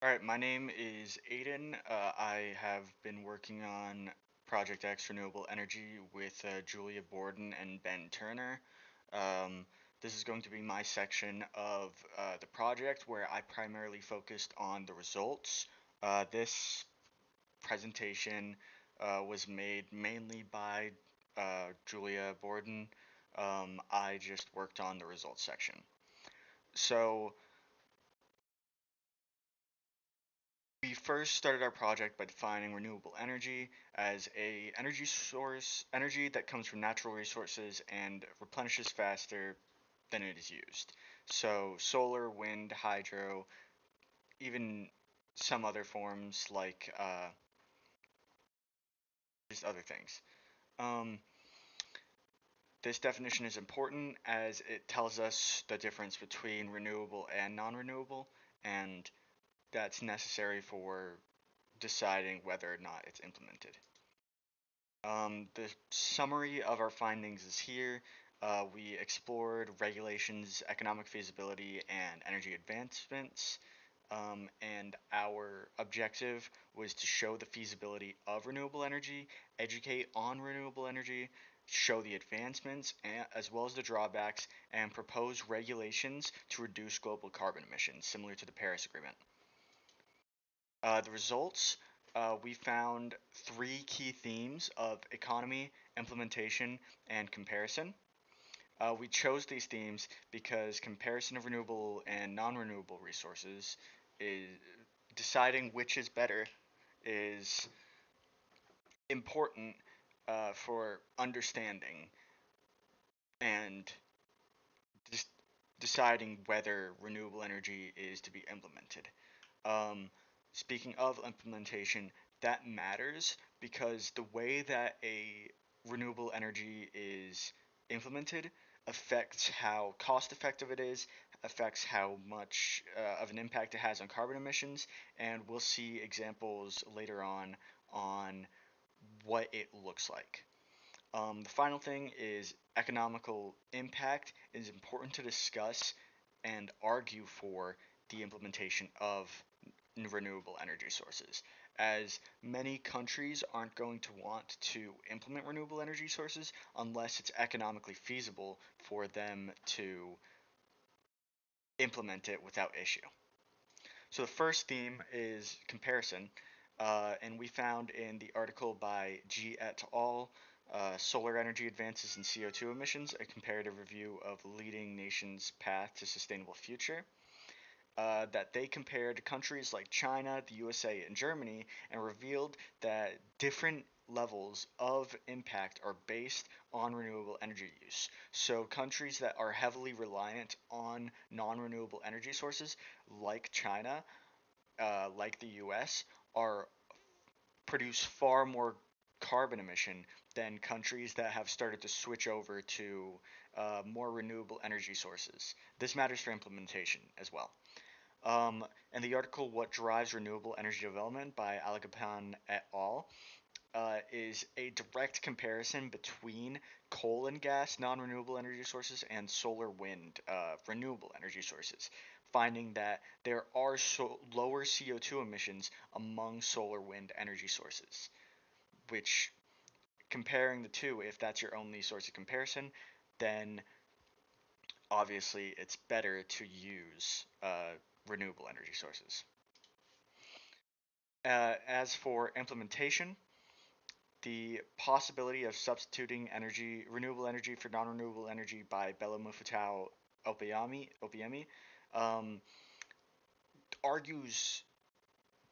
All right, my name is Aiden. I have been working on Project X Renewable Energy with Julia Borden and Ben Turner. Um, this is going to be my section of the project where I primarily focused on the results. This presentation was made mainly by Julia Borden. I just worked on the results section. So, we first started our project by defining renewable energy as a energy source, energy that comes from natural resources and replenishes faster than it is used. So solar, wind, hydro, even some other forms like just other things. Um, this definition is important as it tells us the difference between renewable and non-renewable, and that's necessary for deciding whether or not it's implemented. The summary of our findings is here. We explored regulations, economic feasibility, and energy advancements. And our objective was to show the feasibility of renewable energy, educate on renewable energy, show the advancements as well as the drawbacks, and propose regulations to reduce global carbon emissions, similar to the Paris Agreement. The results, we found three key themes of economy, implementation, and comparison. We chose these themes because comparison of renewable and non-renewable resources is deciding which is better is important for understanding and just deciding whether renewable energy is to be implemented. Um, Speaking of implementation, that matters because the way that a renewable energy is implemented affects how cost effective it is, affects how much of an impact it has on carbon emissions, and we'll see examples later on what it looks like. The final thing is economical impact. It is important to discuss and argue for the implementation of renewable energy sources, as many countries aren't going to want to implement renewable energy sources unless it's economically feasible for them to implement it without issue. So the first theme is comparison, and we found in the article by G et al. Solar Energy Advances in CO2 Emissions, a comparative review of leading nations' path to sustainable future. That they compared countries like China, the USA, and Germany and revealed that different levels of impact are based on renewable energy use. So, countries that are heavily reliant on non renewable energy sources, like China, like the US, are produce far more carbon emission than countries that have started to switch over to more renewable energy sources. This matters for implementation as well. In the article "What Drives Renewable Energy Development" by Alagapan et al., is a direct comparison between coal and gas non-renewable energy sources and solar wind renewable energy sources, finding that there are lower CO2 emissions among solar wind energy sources, which comparing the two, if that's your only source of comparison, then obviously it's better to use renewable energy sources. As for implementation, the possibility of substituting renewable energy for non-renewable energy by Bella Mufutau Opiemi, um, argues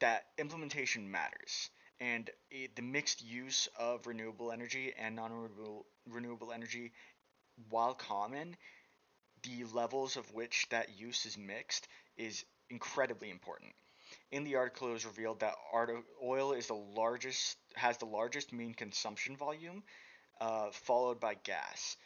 that implementation matters, and the mixed use of renewable energy and non-renewable energy, while common, the levels of which that use is mixed is incredibly important. In the article, it was revealed that oil has the largest mean consumption volume, followed by gas.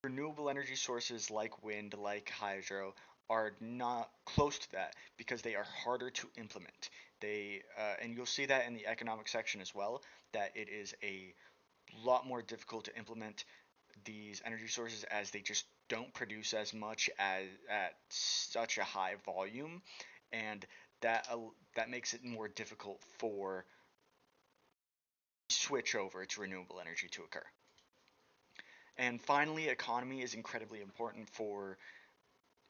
Renewable energy sources like wind, like hydro, are not close to that because they are harder to implement. And you'll see that in the economic section as well, that it is a lot more difficult to implement these energy sources as they just don't produce as much as at such a high volume, and that makes it more difficult for switch over to renewable energy to occur. And finally, economy is incredibly important for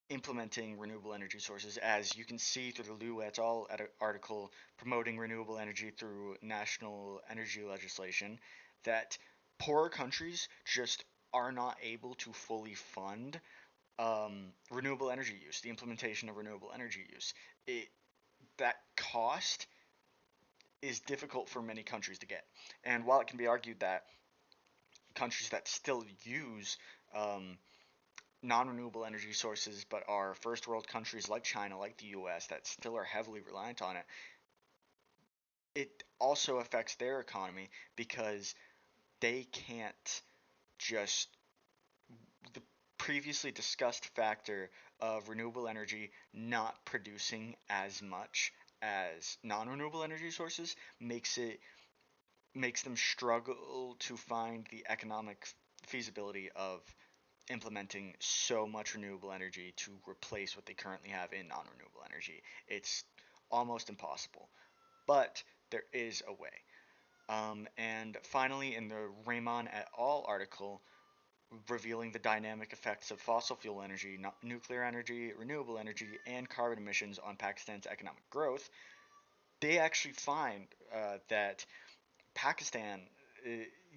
implementing renewable energy sources, as you can see through the Liu et al. Article promoting renewable energy through national energy legislation, that poorer countries just are not able to fully fund renewable energy use, the implementation of renewable energy use. That cost is difficult for many countries to get. And while it can be argued that countries that still use non-renewable energy sources but are first world countries like China, like the US, that still are heavily reliant on it, it also affects their economy because they can't just the previously discussed factor of renewable energy not producing as much as non-renewable energy sources makes them struggle to find the economic feasibility of implementing so much renewable energy to replace what they currently have in non-renewable energy. It's almost impossible, but there is a way. And finally, in the Raymond et al. Article revealing the dynamic effects of fossil fuel energy, nuclear energy, renewable energy, and carbon emissions on Pakistan's economic growth, they actually find that Pakistan, uh,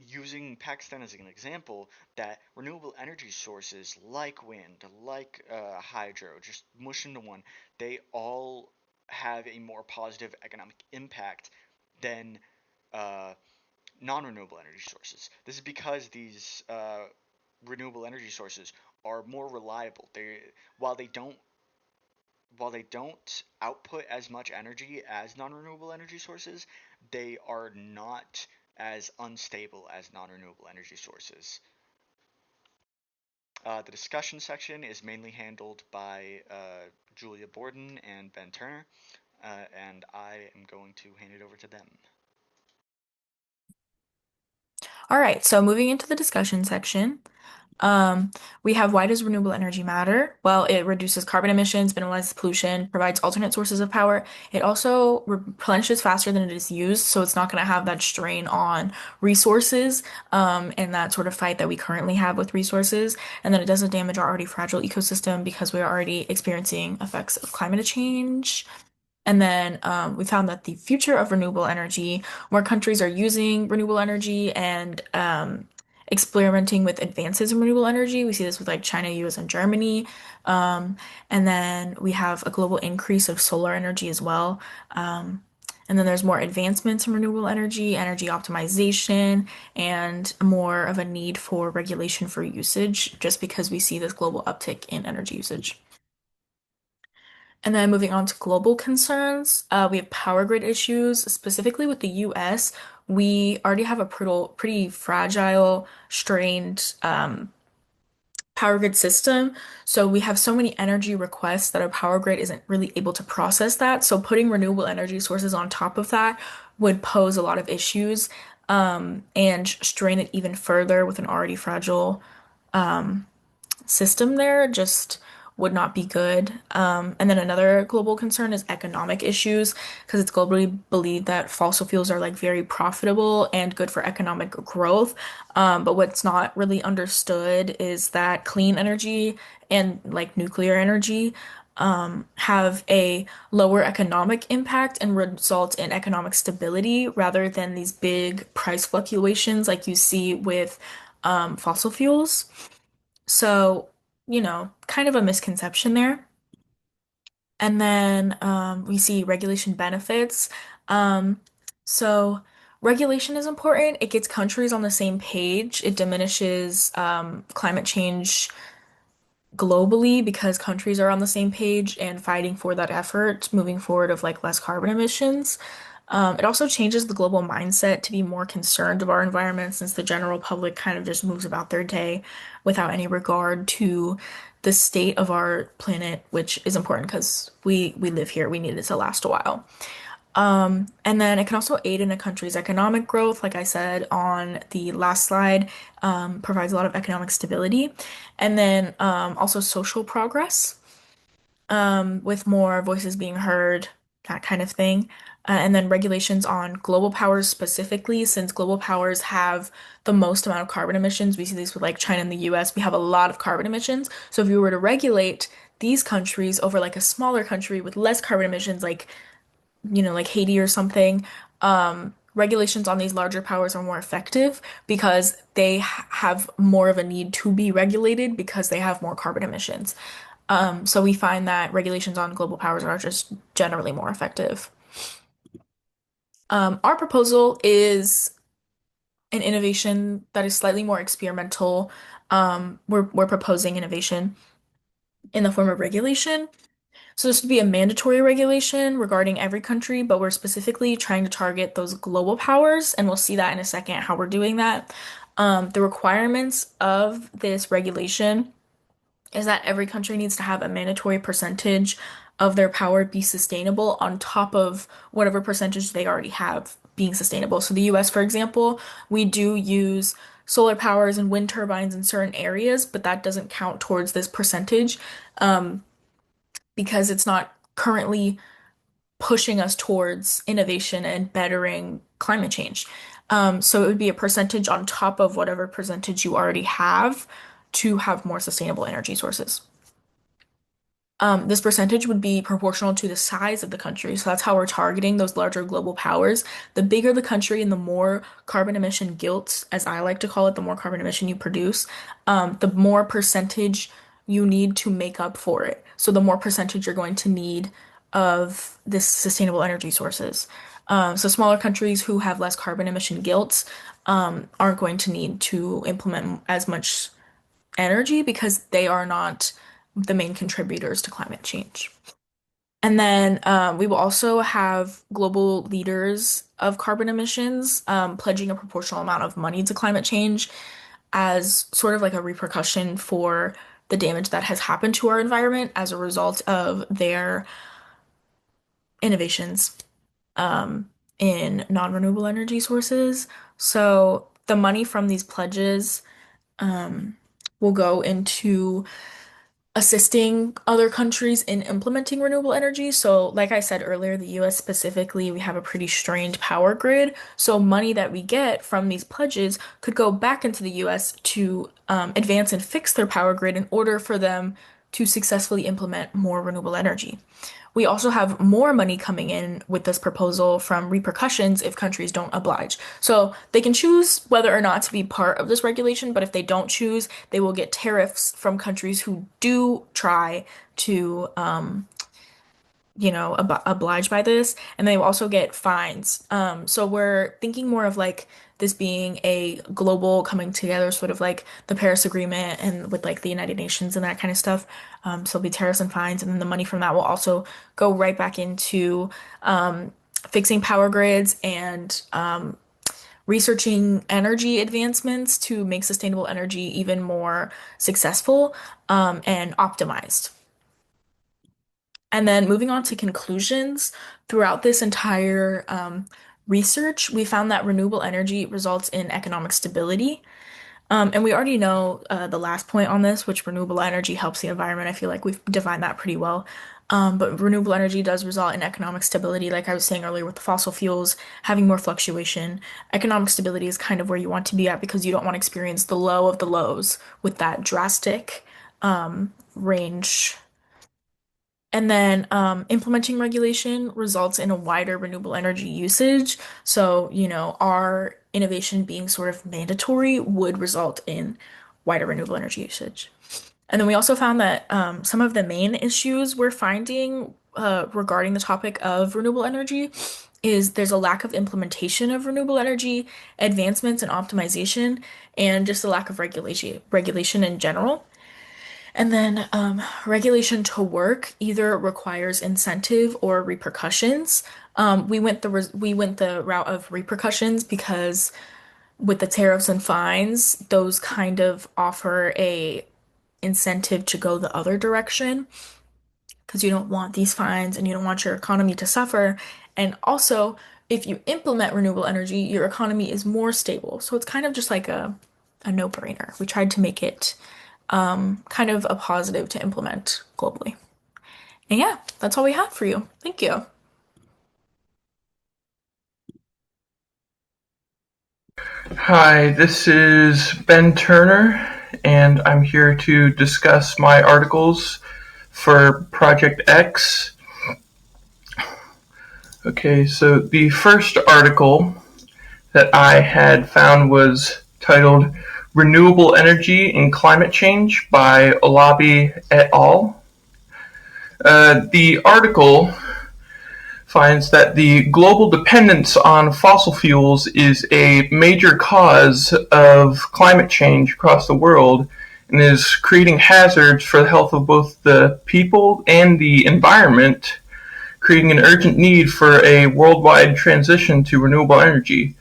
using Pakistan as an example, that renewable energy sources like wind, like hydro, just mush into one, they all have a more positive economic impact than uh, non-renewable energy sources. This is because these renewable energy sources are more reliable. While they don't while they don't output as much energy as non-renewable energy sources, they are not as unstable as non-renewable energy sources. The discussion section is mainly handled by Julia Borden and Ben Turner, and I am going to hand it over to them. All right, so moving into the discussion section, um, we have why does renewable energy matter? Well, it reduces carbon emissions, minimizes pollution, provides alternate sources of power. It also replenishes faster than it is used, so it's not going to have that strain on resources, and that sort of fight that we currently have with resources. And then it doesn't damage our already fragile ecosystem because we're already experiencing effects of climate change. And then we found that the future of renewable energy, more countries are using renewable energy and experimenting with advances in renewable energy. We see this with like China, US, and Germany. Um, and then we have a global increase of solar energy as well. Um, and then there's more advancements in renewable energy, energy optimization, and more of a need for regulation for usage, just because we see this global uptick in energy usage. And then moving on to global concerns, we have power grid issues, specifically with the US. We already have a pretty fragile, strained power grid system. So we have so many energy requests that our power grid isn't really able to process that. So putting renewable energy sources on top of that would pose a lot of issues, and strain it even further with an already fragile system there just would not be good. And then another global concern is economic issues because it's globally believed that fossil fuels are like very profitable and good for economic growth. But what's not really understood is that clean energy and like nuclear energy have a lower economic impact and result in economic stability rather than these big price fluctuations like you see with fossil fuels. So, kind of a misconception there. And then we see regulation benefits. Um, so, regulation is important. It gets countries on the same page. It diminishes climate change globally because countries are on the same page and fighting for that effort moving forward of like less carbon emissions. It also changes the global mindset to be more concerned of our environment since the general public kind of just moves about their day without any regard to the state of our planet, which is important because we live here. We need it to last a while. And then it can also aid in a country's economic growth, like I said on the last slide, provides a lot of economic stability. And then also social progress. with more voices being heard, that kind of thing. And then regulations on global powers specifically, since global powers have the most amount of carbon emissions. We see these with like China and the US. We have a lot of carbon emissions. So if you were to regulate these countries over like a smaller country with less carbon emissions, like, like Haiti or something, regulations on these larger powers are more effective because they have more of a need to be regulated because they have more carbon emissions. So we find that regulations on global powers are just generally more effective. Our proposal is an innovation that is slightly more experimental. We're proposing innovation in the form of regulation. So this would be a mandatory regulation regarding every country, but we're specifically trying to target those global powers, and we'll see that in a second how we're doing that. The requirements of this regulation is that every country needs to have a mandatory percentage of their power be sustainable on top of whatever percentage they already have being sustainable. So the US, for example, we do use solar powers and wind turbines in certain areas, but that doesn't count towards this percentage because it's not currently pushing us towards innovation and bettering climate change. So it would be a percentage on top of whatever percentage you already have to have more sustainable energy sources. This percentage would be proportional to the size of the country. So that's how we're targeting those larger global powers. The bigger the country and the more carbon emission guilt, as I like to call it, the more carbon emission you produce, the more percentage you need to make up for it. So the more percentage you're going to need of this sustainable energy sources. So smaller countries who have less carbon emission guilt aren't going to need to implement as much energy because they are not the main contributors to climate change. And then we will also have global leaders of carbon emissions pledging a proportional amount of money to climate change as sort of like a repercussion for the damage that has happened to our environment as a result of their innovations in non-renewable energy sources. So the money from these pledges um, will go into assisting other countries in implementing renewable energy. So, like I said earlier, the US specifically, we have a pretty strained power grid. So, money that we get from these pledges could go back into the US to advance and fix their power grid in order for them to successfully implement more renewable energy. We also have more money coming in with this proposal from repercussions if countries don't oblige. So they can choose whether or not to be part of this regulation, but if they don't choose, they will get tariffs from countries who do try to obliged by this, and they will also get fines. So we're thinking more of like this being a global coming together, sort of like the Paris Agreement and with like the United Nations and that kind of stuff. So it'll be tariffs and fines, and then the money from that will also go right back into fixing power grids and researching energy advancements to make sustainable energy even more successful and optimized. And then moving on to conclusions, throughout this entire research, we found that renewable energy results in economic stability. And we already know the last point on this, which renewable energy helps the environment. I feel like we've defined that pretty well. But renewable energy does result in economic stability, like I was saying earlier with the fossil fuels having more fluctuation. Economic stability is kind of where you want to be at because you don't want to experience the low of the lows with that drastic range. And then implementing regulation results in a wider renewable energy usage. So, our innovation being sort of mandatory would result in wider renewable energy usage. And then we also found that some of the main issues we're finding regarding the topic of renewable energy is there's a lack of implementation of renewable energy advancements and optimization, and just a lack of regulation in general. And then regulation to work either requires incentive or repercussions. We went the route of repercussions because with the tariffs and fines, those kind of offer a incentive to go the other direction because you don't want these fines and you don't want your economy to suffer. And also, if you implement renewable energy, your economy is more stable. So it's kind of just like a no-brainer. We tried to make it kind of a positive to implement globally. And yeah, that's all we have for you. Thank you. Hi, this is Ben Turner, and I'm here to discuss my articles for Project X. Okay, so the first article that I had found was titled Renewable Energy and Climate Change by Olabi et al. The article finds that the global dependence on fossil fuels is a major cause of climate change across the world and is creating hazards for the health of both the people and the environment, creating an urgent need for a worldwide transition to renewable energy.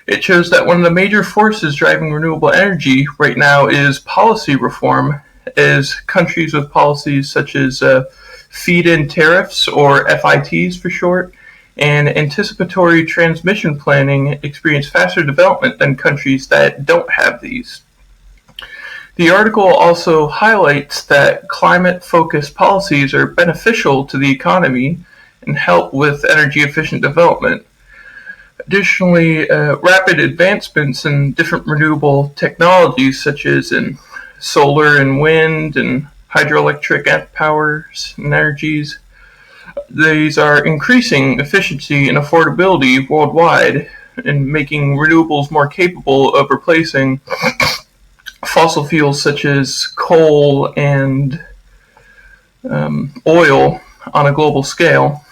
It shows that one of the major forces driving renewable energy right now is policy reform, as countries with policies such as feed-in tariffs, or FITs for short, and anticipatory transmission planning experience faster development than countries that don't have these. The article also highlights that climate-focused policies are beneficial to the economy and help with energy-efficient development. Additionally, rapid advancements in different renewable technologies, such as in solar and wind and hydroelectric powers and energies, these are increasing efficiency and affordability worldwide and making renewables more capable of replacing fossil fuels such as coal and oil on a global scale.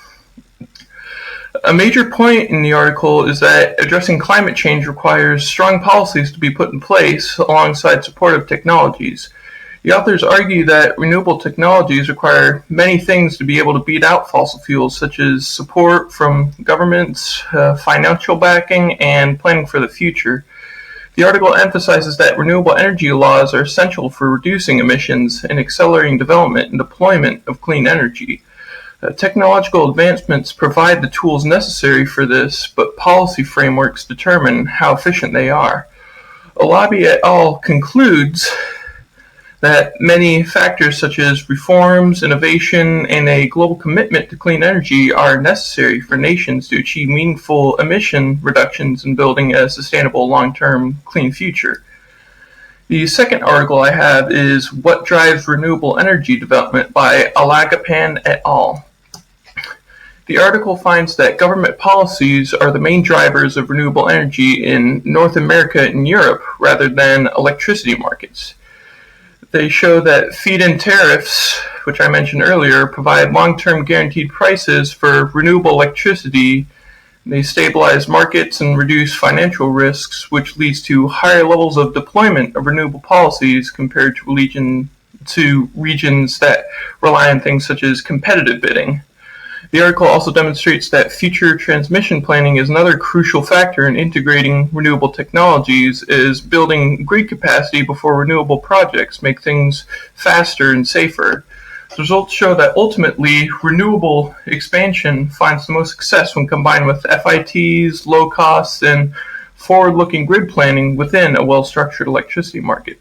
A major point in the article is that addressing climate change requires strong policies to be put in place alongside supportive technologies. The authors argue that renewable technologies require many things to be able to beat out fossil fuels, such as support from governments, financial backing, and planning for the future. The article emphasizes that renewable energy laws are essential for reducing emissions and accelerating development and deployment of clean energy. Technological advancements provide the tools necessary for this, but policy frameworks determine how efficient they are. Olabi et al. Concludes that many factors such as reforms, innovation, and a global commitment to clean energy are necessary for nations to achieve meaningful emission reductions in building a sustainable long-term clean future. The second article I have is What Drives Renewable Energy Development by Alagapan et al. The article finds that government policies are the main drivers of renewable energy in North America and Europe rather than electricity markets. They show that feed-in tariffs, which I mentioned earlier, provide long-term guaranteed prices for renewable electricity. They stabilize markets and reduce financial risks, which leads to higher levels of deployment of renewable policies compared to regions that rely on things such as competitive bidding. The article also demonstrates that future transmission planning is another crucial factor in integrating renewable technologies, as building grid capacity before renewable projects make things faster and safer. The results show that ultimately, renewable expansion finds the most success when combined with FITs, low costs, and forward-looking grid planning within a well-structured electricity market.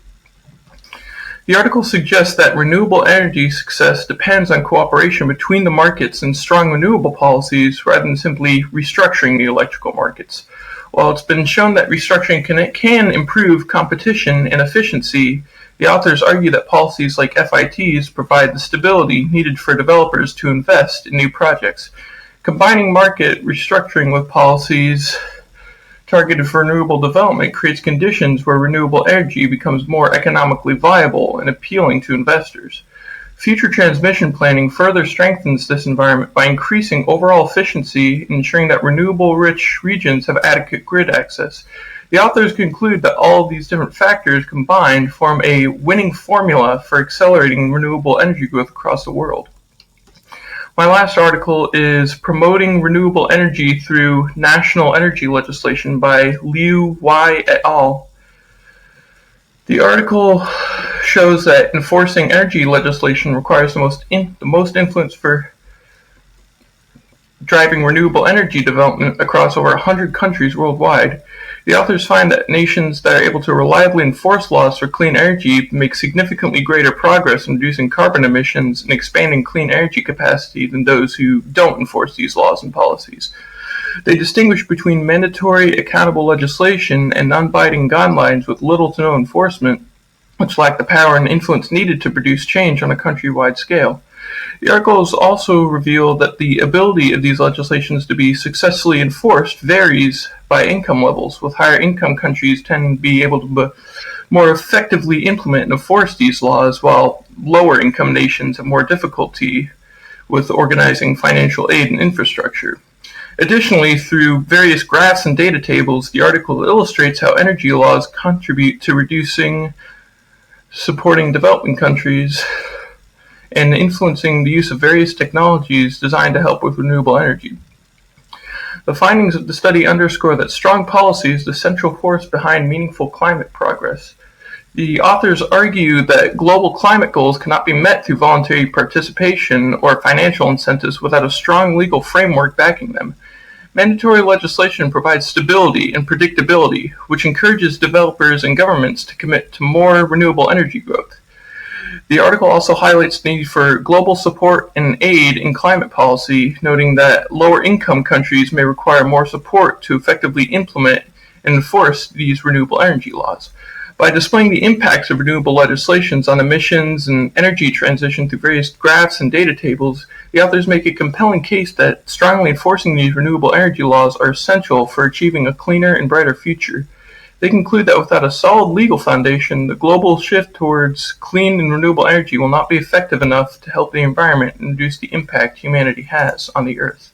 The article suggests that renewable energy success depends on cooperation between the markets and strong renewable policies rather than simply restructuring the electrical markets. While it's been shown that restructuring can improve competition and efficiency, the authors argue that policies like FITs provide the stability needed for developers to invest in new projects. Combining market restructuring with policies targeted for renewable development creates conditions where renewable energy becomes more economically viable and appealing to investors. Future transmission planning further strengthens this environment by increasing overall efficiency and ensuring that renewable-rich regions have adequate grid access. The authors conclude that all of these different factors combined form a winning formula for accelerating renewable energy growth across the world. My last article is Promoting Renewable Energy Through National Energy Legislation by Liu Y et al. The article shows that enforcing energy legislation requires the most influence for driving renewable energy development across over 100 countries worldwide. The authors find that nations that are able to reliably enforce laws for clean energy make significantly greater progress in reducing carbon emissions and expanding clean energy capacity than those who don't enforce these laws and policies. They distinguish between mandatory, accountable legislation and non-binding guidelines with little to no enforcement, which lack the power and influence needed to produce change on a countrywide scale. The articles also reveal that the ability of these legislations to be successfully enforced varies by income levels, with higher income countries tend to be able to more effectively implement and enforce these laws, while lower income nations have more difficulty with organizing financial aid and infrastructure. Additionally, through various graphs and data tables, the article illustrates how energy laws contribute to reducing, supporting developing countries, and influencing the use of various technologies designed to help with renewable energy. The findings of the study underscore that strong policy is the central force behind meaningful climate progress. The authors argue that global climate goals cannot be met through voluntary participation or financial incentives without a strong legal framework backing them. Mandatory legislation provides stability and predictability, which encourages developers and governments to commit to more renewable energy growth. The article also highlights the need for global support and aid in climate policy, noting that lower-income countries may require more support to effectively implement and enforce these renewable energy laws. By displaying the impacts of renewable legislations on emissions and energy transition through various graphs and data tables, the authors make a compelling case that strongly enforcing these renewable energy laws are essential for achieving a cleaner and brighter future. They conclude that without a solid legal foundation, the global shift towards clean and renewable energy will not be effective enough to help the environment and reduce the impact humanity has on the Earth.